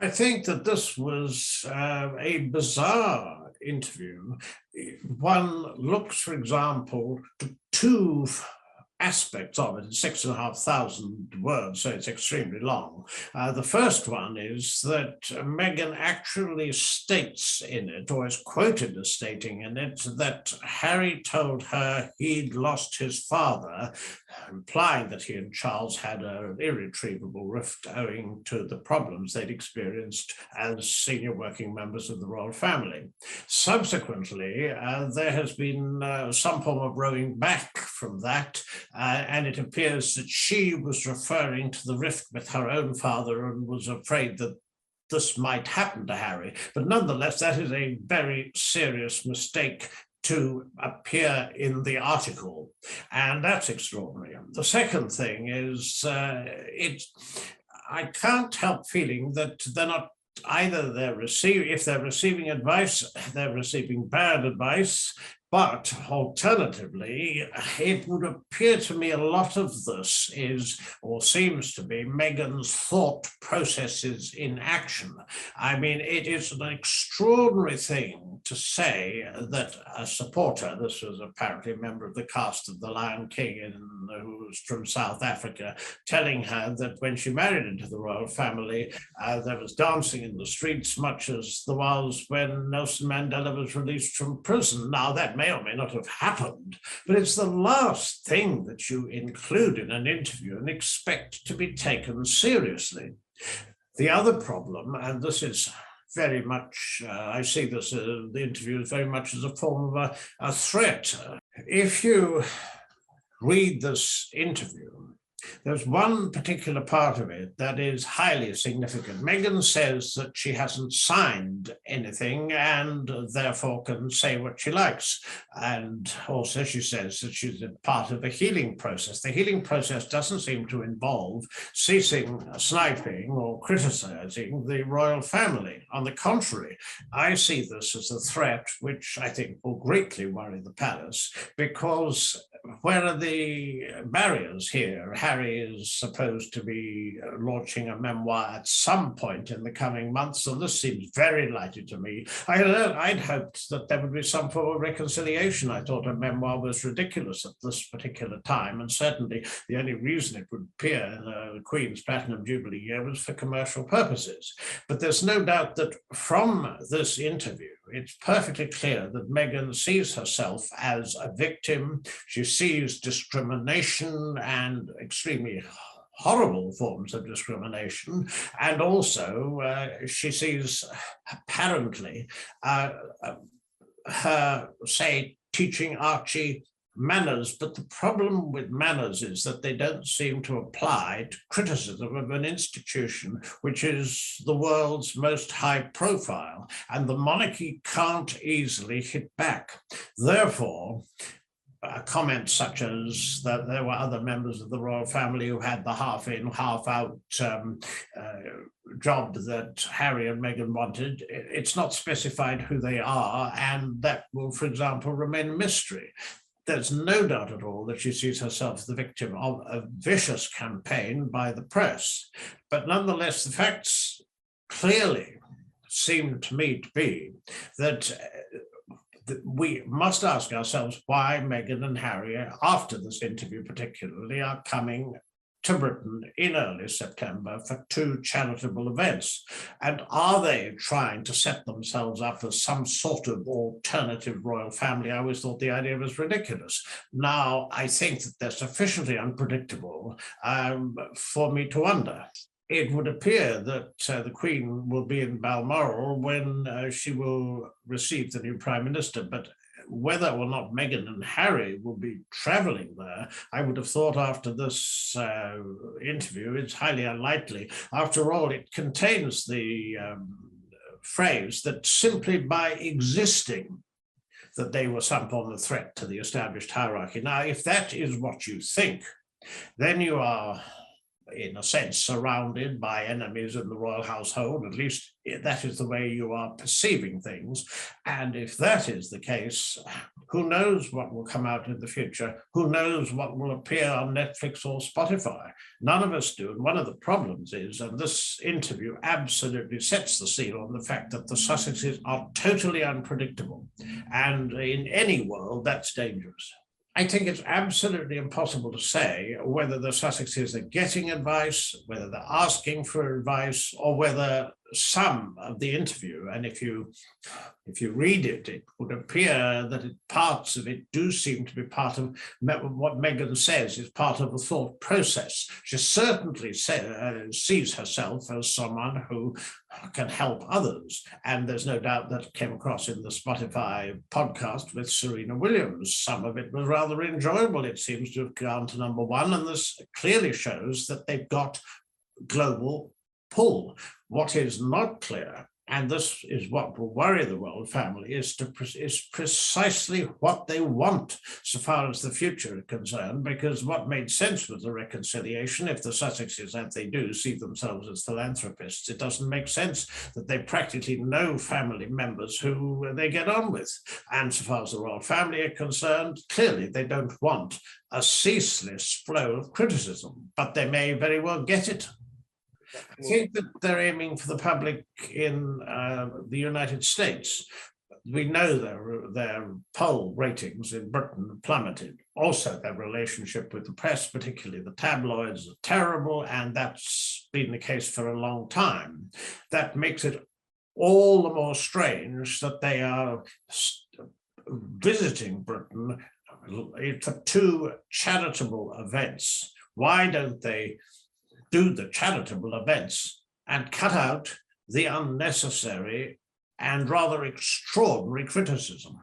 I think that this was a bizarre interview. One looks, for example, to two aspects of it. It's 6,500 words, so it's extremely long. The first one is that Meghan actually states in it, or is quoted as stating in it, that Harry told her he'd lost his father, implying that he and Charles had an irretrievable rift owing to the problems they'd experienced as senior working members of the royal family. Subsequently, there has been some form of rowing back from that, and it appears that she was referring to the rift with her own father and was afraid that this might happen to Harry. But nonetheless, that is a very serious mistake to appear in the article, and that's extraordinary. The second thing is, I can't help feeling that they're not either if they're receiving advice, they're receiving bad advice. But alternatively, it would appear to me a lot of this is, or seems to be, Meghan's thought processes in action. I mean, it is an extraordinary thing to say that a supporter, this was apparently a member of the cast of The Lion King who was from South Africa, telling her that when she married into the royal family, there was dancing in the streets, much as there was when Nelson Mandela was released from prison. Now, that may or may not have happened, but it's the last thing that you include in an interview and expect to be taken seriously. The other problem, and this is very much, I see this, the interview very much as a form of a threat. If you read this interview, there's one particular part of it that is highly significant. Meghan says that she hasn't signed anything and therefore can say what she likes. And also she says that she's a part of a healing process. The healing process doesn't seem to involve ceasing sniping or criticizing the royal family. On the contrary, I see this as a threat which I think will greatly worry the palace, because where are the barriers here? Harry is supposed to be launching a memoir at some point in the coming months, so this seems very likely to me. I'd hoped that there would be some form of reconciliation. I thought a memoir was ridiculous at this particular time, and certainly the only reason it would appear in the Queen's Platinum Jubilee year was for commercial purposes. But there's no doubt that from this interview, it's perfectly clear that Meghan sees herself as a victim. She sees discrimination and extremely horrible forms of discrimination. And also she sees apparently her, say, teaching Archie manners, but the problem with manners is that they don't seem to apply to criticism of an institution which is the world's most high profile, and the monarchy can't easily hit back. Therefore, comments such as that there were other members of the royal family who had the half-in, half-out job that Harry and Meghan wanted, it's not specified who they are, and that will, for example, remain a mystery. There's no doubt at all that she sees herself the victim of a vicious campaign by the press. But nonetheless, the facts clearly seem to me to be that we must ask ourselves why Meghan and Harry, after this interview particularly, are coming to Britain in early September for two charitable events. And are they trying to set themselves up as some sort of alternative royal family? I always thought the idea was ridiculous. Now, I think that they're sufficiently unpredictable for me to wonder. It would appear that the Queen will be in Balmoral when she will receive the new Prime Minister, but whether or not Meghan and Harry will be traveling there, I would have thought after this interview, it's highly unlikely. After all, it contains the phrase that simply by existing, that they were some form of threat to the established hierarchy. Now, if that is what you think, then you are, in a sense, surrounded by enemies in the royal household. At least that is the way you are perceiving things. And if that is the case, Who knows what will come out in the future? Who knows what will appear on Netflix or Spotify? None of us do. And one of the problems is, and this interview absolutely sets the seal on the fact that the Sussexes are totally unpredictable. And in any world, that's dangerous. I think it's absolutely impossible to say whether the Sussexes are getting advice, whether they're asking for advice, or whether some of the interview, and if you read it, it would appear that parts of it do seem to be part of what Meghan says is part of a thought process. She certainly sees herself as someone who can help others. And there's no doubt that came across in the Spotify podcast with Serena Williams. Some of it was rather enjoyable. It seems to have gone to #1, and this clearly shows that they've got global pull. What is not clear, and this is what will worry the royal family, is precisely what they want so far as the future is concerned, because what made sense was the reconciliation. If the Sussexes, as they do, see themselves as philanthropists, it doesn't make sense that they practically no family members who they get on with. And so far as the royal family are concerned, clearly they don't want a ceaseless flow of criticism, but they may very well get it. I think that they're aiming for the public in the United States. We know their poll ratings in Britain plummeted. Also, their relationship with the press, particularly the tabloids, are terrible, and that's been the case for a long time. That makes it all the more strange that they are visiting Britain for 2 charitable events. Why don't they do the charitable events and cut out the unnecessary and rather extraordinary criticism?